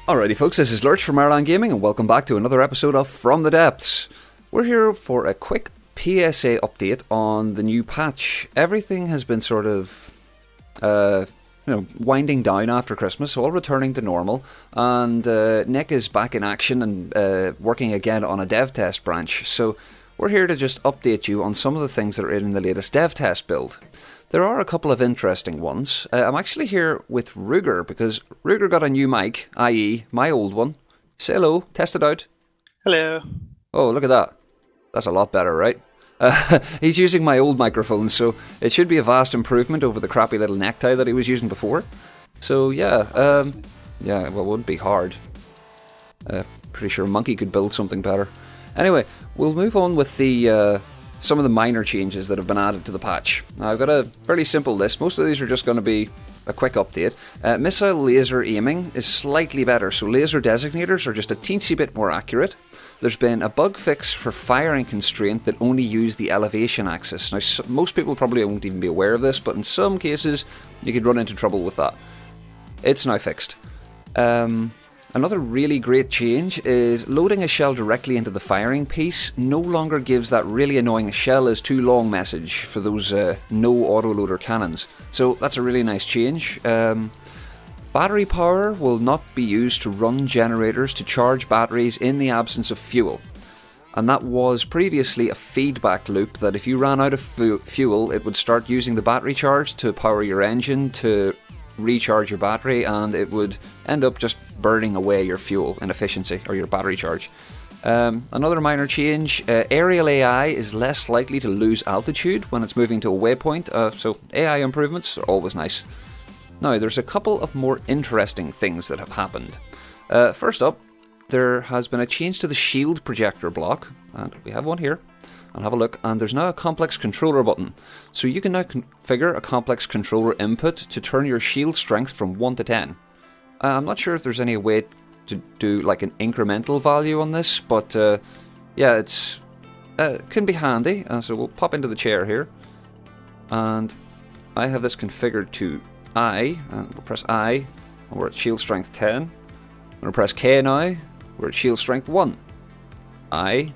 Alrighty folks, this is Lurch from Ireland Gaming and welcome back to another episode of From the Depths. We're here for a quick PSA update on the new patch. Everything has been sort of, winding down after Christmas, all returning to normal, and Nick is back in action and working again on a Devtest branch. So we're here to just update you on some of the things that are in the latest Devtest build. There are a couple of interesting ones. I'm actually here with Ruger because Ruger got a new mic, i.e. my old one. Say hello, test it out. Hello. Oh, look at that. That's a lot better, right? He's using my old microphone, so it should be a vast improvement over the crappy little necktie that he was using before. So yeah, well, it wouldn't be hard. Pretty sure Monkey could build something better. Anyway, we'll move on with the some of the minor changes that have been added to the patch. Now, I've got a fairly simple list. Most of these are just going to be a quick update. Missile laser aiming is slightly better, so laser designators are just a teensy bit more accurate. There's been a bug fix for firing constraint that only use the elevation axis. Now, most people probably won't even be aware of this, but in some cases, you could run into trouble with that. It's now fixed. Another really great change is loading a shell directly into the firing piece no longer gives that really annoying shell is too long message for those no autoloader cannons. So that's a really nice change. Battery power will not be used to run generators to charge batteries in the absence of fuel. And that was previously a feedback loop that if you ran out of fuel, it would start using the battery charge to power your engine to recharge your battery, and it would end up just burning away your fuel in efficiency, or your battery charge. Another minor change, aerial AI is less likely to lose altitude when it's moving to a waypoint, so AI improvements are always nice. Now, there's a couple of more interesting things that have happened. First up, there has been a change to the shield projector block, and we have one here. I'll have a look, and there's now a complex controller button. So you can now configure a complex controller input to turn your shield strength from 1 to 10. I'm not sure if there's any way to do like an incremental value on this, but yeah, it can be handy. So we'll pop into the chair here, and I have this configured to I, and we'll press I, and we're at shield strength 10. I'm going to press K now, we're at shield strength 1. I,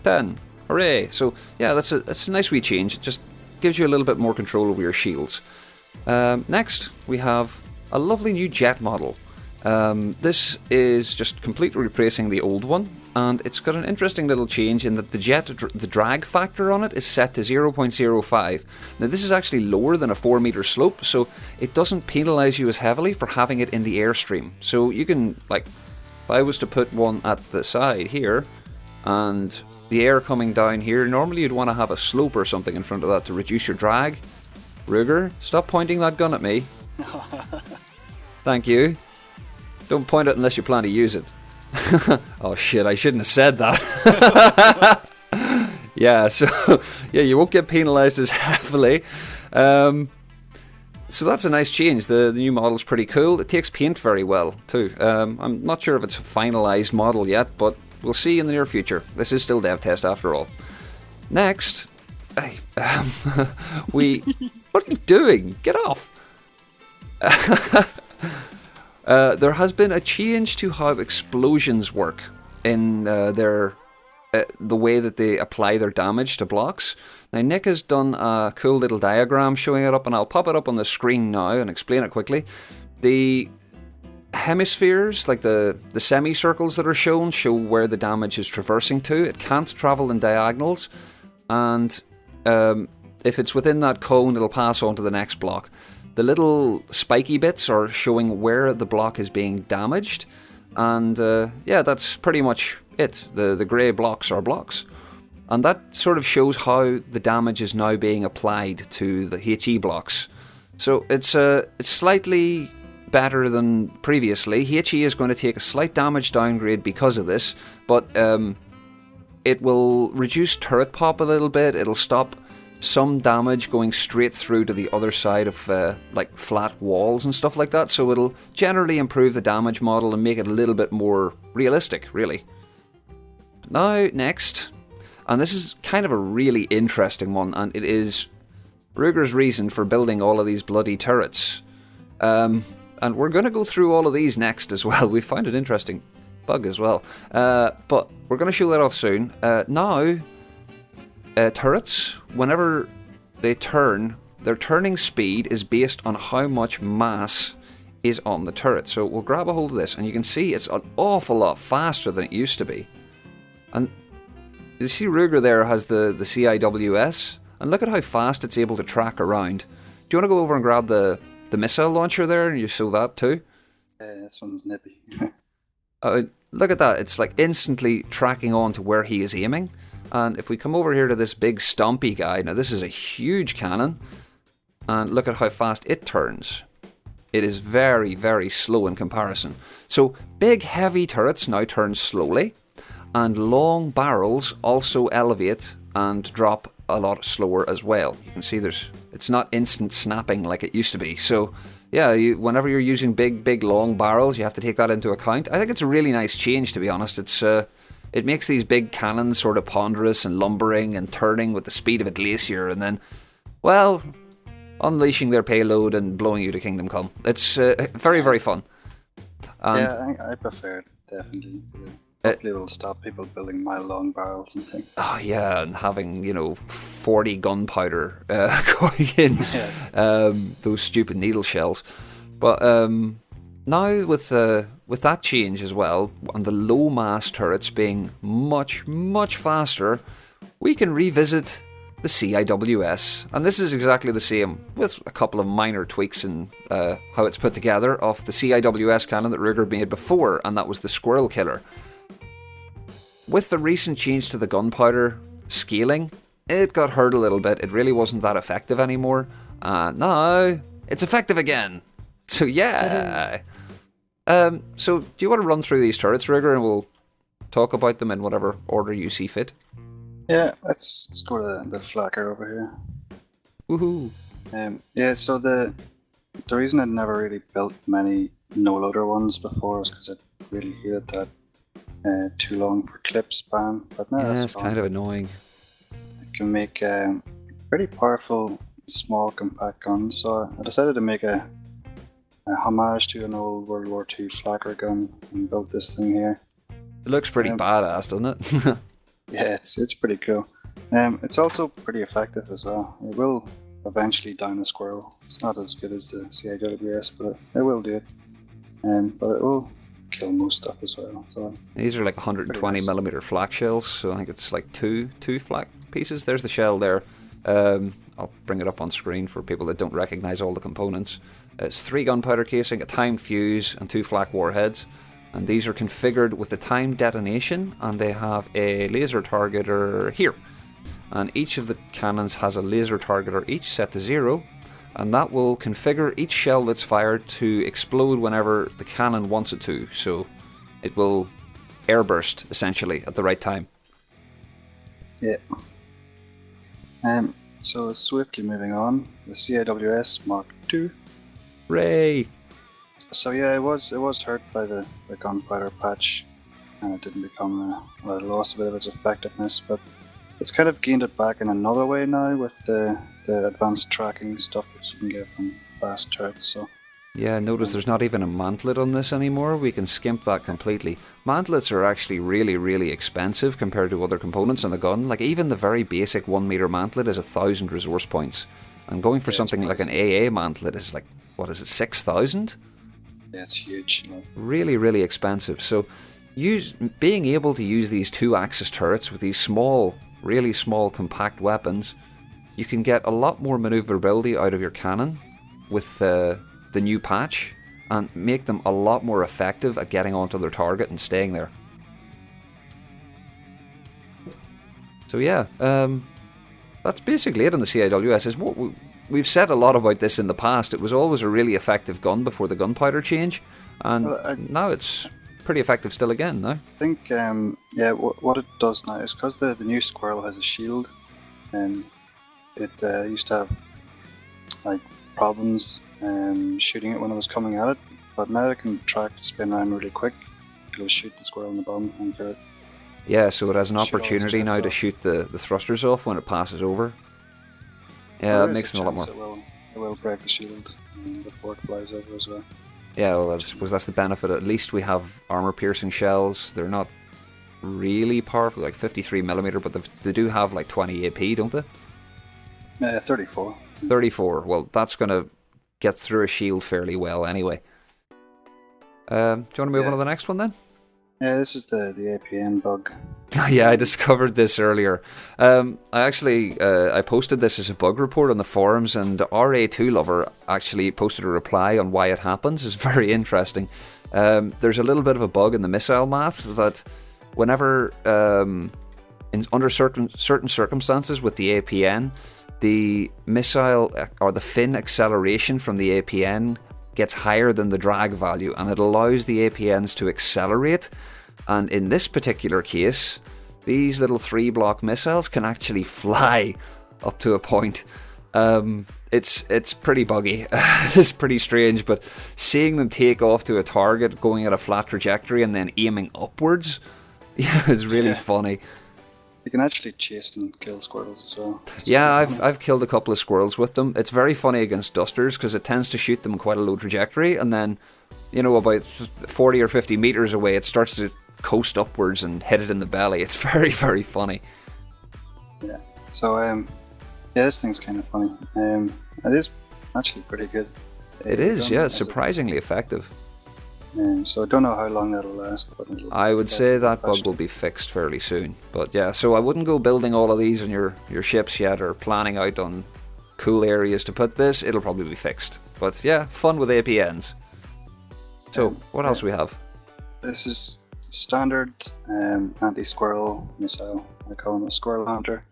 10. Hooray! So yeah, that's a nice wee change. It just gives you a little bit more control over your shields. Next, we have a lovely new jet model. This is just completely replacing the old one, and it's got an interesting little change in that the drag factor on it is set to 0.05. Now this is actually lower than a 4-meter slope, so it doesn't penalise you as heavily for having it in the airstream. So you can, like, if I was to put one at the side here, and the air coming down here, normally you'd want to have a slope or something in front of that to reduce your drag. Ruger, stop pointing that gun at me. Thank you. Don't point it unless you plan to use it. Oh shit, I shouldn't have said that. Yeah, so yeah, you won't get penalised as heavily. So that's a nice change. The new model's pretty cool. It takes paint very well too. I'm not sure if it's a finalised model yet, but we'll see in the near future. This is still Devtest after all. Next, what are you doing? Get off! There has been a change to how explosions work in the way that they apply their damage to blocks. Now, Nick has done a cool little diagram showing it up, and I'll pop it up on the screen now and explain it quickly. The hemispheres, like the semicircles that are shown, show where the damage is traversing to. It can't travel in diagonals, and if it's within that cone, it'll pass on to the next block. The little spiky bits are showing where the block is being damaged, and yeah, that's pretty much it. The grey blocks are blocks, and that sort of shows how the damage is now being applied to the HE blocks. So it's slightly better than previously. HE is going to take a slight damage downgrade because of this, but it will reduce turret pop a little bit. It'll stop some damage going straight through to the other side of like flat walls and stuff like that, so it'll generally improve the damage model and make it a little bit more realistic, really. Now, next, and this is kind of a really interesting one, and it is Ruger's reason for building all of these bloody turrets. And we're going to go through all of these next as well. We find an interesting bug as well. But we're going to show that off soon. Now, turrets, whenever they turn, their turning speed is based on how much mass is on the turret. So we'll grab a hold of this, and you can see it's an awful lot faster than it used to be. And you see Ruger there has the CIWS, and look at how fast it's able to track around. Do you want to go over and grab the missile launcher there, and you show that too? This one's nippy. Look at that, it's like instantly tracking on to where he is aiming. And if we come over here to this big stompy guy, now this is a huge cannon, and look at how fast it turns. It is very, very slow in comparison. So big heavy turrets now turn slowly, and long barrels also elevate and drop a lot slower as well. You can see it's not instant snapping like it used to be. So yeah, whenever you're using big long barrels, you have to take that into account. I think it's a really nice change, to be honest. It makes these big cannons sort of ponderous and lumbering and turning with the speed of a glacier, and then, well, unleashing their payload and blowing you to Kingdom Come. It's very, very fun. And I prefer it, definitely. Hopefully it will stop people building mile-long barrels and things. Oh, yeah, and having, 40 gunpowder going in those stupid needle shells. But now with that change as well, and the low-mass turrets being much, much faster, we can revisit the CIWS, and this is exactly the same, with a couple of minor tweaks in how it's put together, of the CIWS cannon that Ruger made before, and that was the Squirrel Killer. With the recent change to the gunpowder scaling, it got hurt a little bit. It really wasn't that effective anymore. Now it's effective again. So yeah. So do you want to run through these turrets, Ruger, and we'll talk about them in whatever order you see fit? Yeah, let's go to the Flacker over here. Woohoo! Yeah, so the reason I'd never really built many no-loader ones before was because I really hated that too long for clip span. But now it's kind of annoying. I can make pretty powerful, small, compact guns. So I decided to make a homage to an old World War II Flacker gun and built this thing here. It looks pretty badass, doesn't it? Yeah, it's pretty cool. It's also pretty effective as well. It will eventually down a squirrel. It's not as good as the CIWS, but it will do it. But it will kill most stuff as well. So these are like 120mm flak shells, so I think it's like two flak pieces. There's the shell there. I'll bring it up on screen for people that don't recognise all the components. It's 3 gunpowder casing, a timed fuse, and 2 flak warheads. And these are configured with the timed detonation, and they have a laser targeter here. And each of the cannons has a laser targeter each set to 0, and that will configure each shell that's fired to explode whenever the cannon wants it to. So it will airburst, essentially, at the right time. Yeah. So swiftly moving on, the CIWS Mark II. Hooray! So yeah, it was hurt by the gunpowder patch, and it didn't become well, it lost a bit of its effectiveness, but it's kind of gained it back in another way now with the advanced tracking stuff that you can get from fast turrets. So yeah, notice there's not even a mantlet on this anymore. We can skimp that completely. Mantlets are actually really, really expensive compared to other components on the gun. Like even the very basic 1 meter mantlet is 1,000 resource points, and going for something like an AA mantlet is like, what is it, 6,000? Yeah, it's huge. Really, really expensive. So being able to use these 2-axis turrets with these small, really small, compact weapons, you can get a lot more maneuverability out of your cannon with the new patch, and make them a lot more effective at getting onto their target and staying there. So yeah, that's basically it on the CIWS. We've said a lot about this in the past. It was always a really effective gun before the gunpowder change, and now it's pretty effective still again now. I think, what it does now is because the new Squirrel has a shield, and it used to have like problems shooting it when it was coming at it, but now it can track, spin around really quick. It'll shoot the squirrel in the bum and kill it. Yeah, so it has an opportunity now to shoot the thrusters off when it passes over. Yeah, that makes it a lot more. It will break the shield before it flies over as well. Yeah, well, I suppose that's the benefit. At least we have armor-piercing shells. They're not really powerful, like 53mm, but they do have like 20 AP, don't they? 34. 34. Well, that's going to get through a shield fairly well anyway. Do you want to move on to the next one then? Yeah, this is the APN bug. Yeah, I discovered this earlier. I posted this as a bug report on the forums, and RA2 Lover actually posted a reply on why it happens. It's very interesting. There's a little bit of a bug in the missile math that whenever, under certain circumstances with the APN, the missile or the fin acceleration from the APN gets higher than the drag value, and it allows the APNs to accelerate. And in this particular case, these little 3-block missiles can actually fly up to a point. It's pretty buggy. It's pretty strange, but seeing them take off to a target going at a flat trajectory and then aiming upwards, is really funny. You can actually chase and kill squirrels as well. Yeah, I've killed a couple of squirrels with them. It's very funny against dusters because it tends to shoot them in quite a low trajectory, and then, about 40 or 50 meters away, it starts to coast upwards and hit it in the belly. It's very, very funny. Yeah. So, this thing's kind of funny. It is actually pretty good. It is, yeah. It's surprisingly effective. So I don't know how long that'll last. But I would say that bug will be fixed fairly soon. But yeah, so I wouldn't go building all of these on your ships yet or planning out on cool areas to put this. It'll probably be fixed. But yeah, fun with APNs. So, what else do we have? This is standard anti-squirrel missile. I call him a squirrel hunter.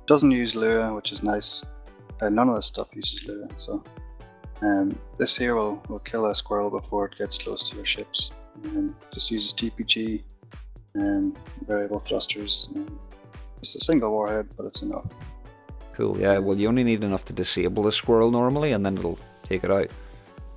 Doesn't use Lua, which is nice. None of this stuff uses Lua, so... this here will kill a squirrel before it gets close to your ships. Just uses TPG and variable thrusters. It's a single warhead, but it's enough. Cool, yeah, well you only need enough to disable the squirrel normally, and then it'll take it out.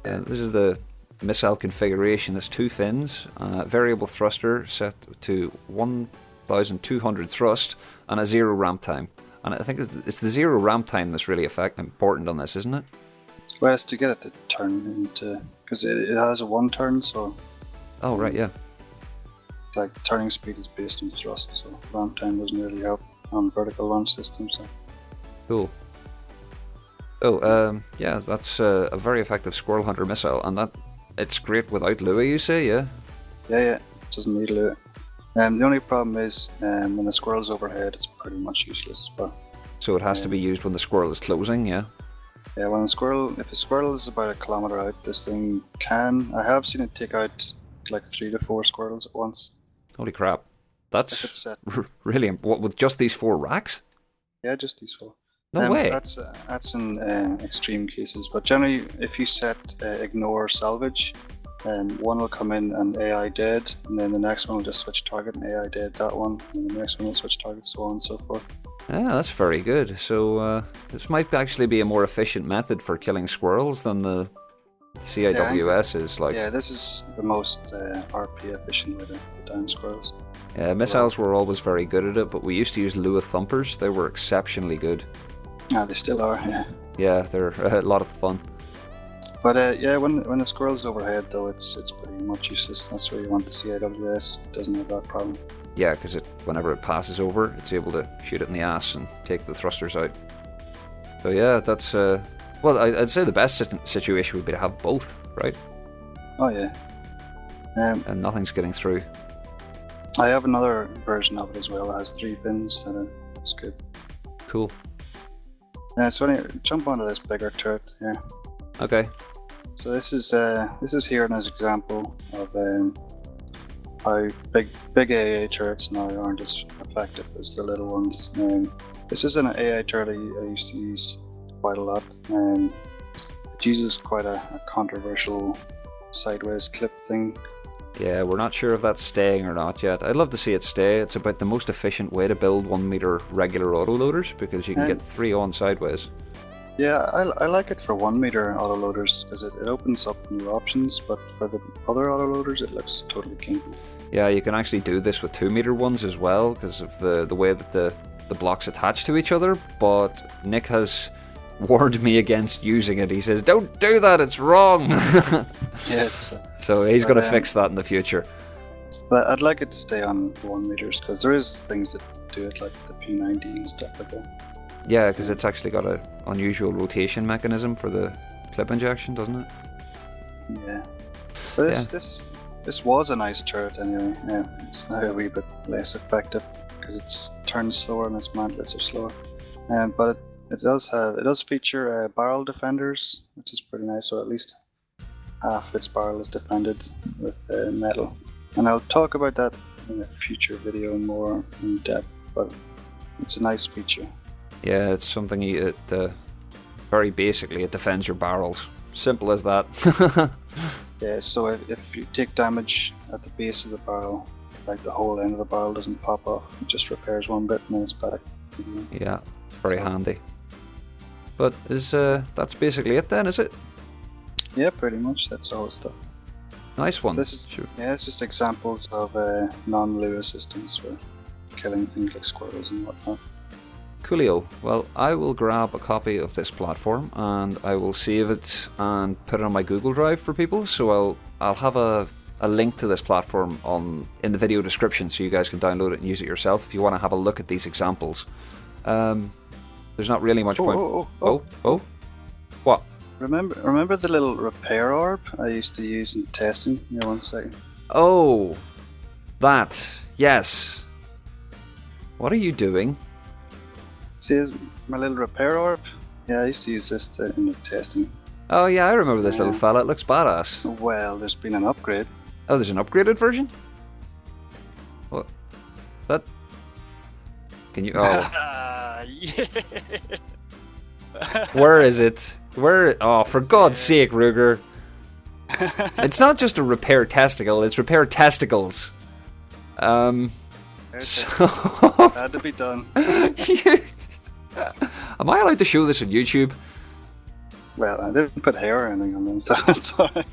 This is the missile configuration. There's 2 fins, variable thruster set to 1200 thrust, and a 0 ramp time. And I think it's the 0 ramp time that's really important on this, isn't it? Well, it's to get it to turn into... because it has a 1 turn, so... Oh, right, yeah. Like, turning speed is based on thrust, so ramp time doesn't really help on vertical launch systems. So. Cool. Oh, yeah, that's a very effective squirrel hunter missile, and it's great without Lua, you say, yeah? Yeah, it doesn't need Lua. The only problem is, when the squirrel's overhead, it's pretty much useless. But so it has to be used when the squirrel is closing, yeah? Yeah, if a squirrel is about 1 kilometer out, this thing can... I have seen it take out like 3 to 4 squirrels at once. Holy crap. That's really... What, with just these 4 racks? Yeah, just these 4. No way. That's in extreme cases, but generally if you set ignore salvage, one will come in and AI dead, and then the next one will just switch target and AI dead that one, and the next one will switch target, so on and so forth. Yeah, that's very good. So this might actually be a more efficient method for killing squirrels than the CIWS is. Like. Yeah, this is the most RP efficient way to down squirrels. Yeah, missiles were always very good at it, but we used to use Lua thumpers. They were exceptionally good. Yeah, they still are, yeah. Yeah, they're a lot of fun. But yeah, when the squirrel's overhead though, it's pretty much useless. That's where you want the CIWS. It doesn't have that problem. Yeah, because whenever it passes over, it's able to shoot it in the ass and take the thrusters out. So yeah, that's... well, I'd say the best situation would be to have both, right? Oh yeah. And nothing's getting through. I have another version of it as well. It has 3 fins, and it's good. Cool. So anyway, jump onto this bigger turret here. Okay. So this is here as an example of how big AA turrets now aren't as effective as the little ones. This is an AA turret I used to use quite a lot. It uses quite a controversial sideways clip thing. Yeah, we're not sure if that's staying or not yet. I'd love to see it stay. It's about the most efficient way to build 1 meter regular autoloaders because you can get 3 on sideways. Yeah, I like it for 1 meter autoloaders because it opens up new options, but for the other autoloaders it looks totally kinky. Yeah, you can actually do this with 2 meter ones as well because of the way that the blocks attach to each other, but Nick has warned me against using it. He says, "Don't do that, it's wrong." Yes. So he's going to fix that in the future. But I'd like it to stay on 1 meters because there is things that do it, like the P90 and stuff like that. Yeah, because it's actually got an unusual rotation mechanism for the clip injection, doesn't it? Yeah. But this was a nice turret anyway. Yeah, it's now a wee bit less effective because it's turned slower and its mantlets are slower. But it does feature barrel defenders, which is pretty nice. So at least half its barrel is defended with metal. And I'll talk about that in a future video more in depth. But it's a nice feature. Yeah, it's something very basically it defends your barrels. Simple as that. Yeah, so if you take damage at the base of the barrel, like the whole end of the barrel doesn't pop off, it just repairs one bit and then it's back. Yeah, it's very handy. But that's basically it then, is it? Yeah, pretty much. That's all the stuff. Nice one. Yeah, it's just examples of non-Lua systems for killing things like squirrels and whatnot. Coolio. Well, I will grab a copy of this platform and I will save it and put it on my Google Drive for people. So I'll have a link to this platform in the video description so you guys can download it and use it yourself if you want to have a look at these examples. There's not really much point. Oh. What? Remember the little repair orb I used to use in testing? Yeah, 1 second. Oh, that. Yes. What are you doing? See my little repair orb? Yeah, I used to use this in the testing. Oh yeah, I remember this little fella. It looks badass. Well, there's been an upgrade. Oh, there's an upgraded version? What? That? Can you? Oh. Yeah. Where is it? Where? Oh, for God's sake, Ruger! It's not just a repair testicle; it's repair testicles. So had to be done. Am I allowed to show this on YouTube? Well, I didn't put hair or anything on them, so that's alright.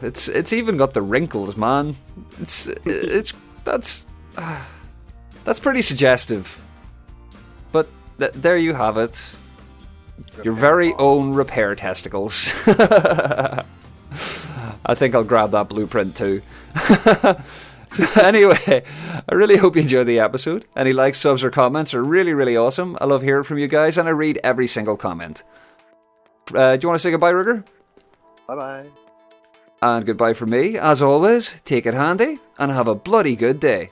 It's even got the wrinkles, man. That's pretty suggestive. But there you have it. Your very own repair testicles. I think I'll grab that blueprint too. So anyway, I really hope you enjoyed the episode. Any likes, subs, or comments are really, really awesome. I love hearing from you guys, and I read every single comment. Do you want to say goodbye, Ruger? Bye-bye. And goodbye from me. As always, take it handy, and have a bloody good day.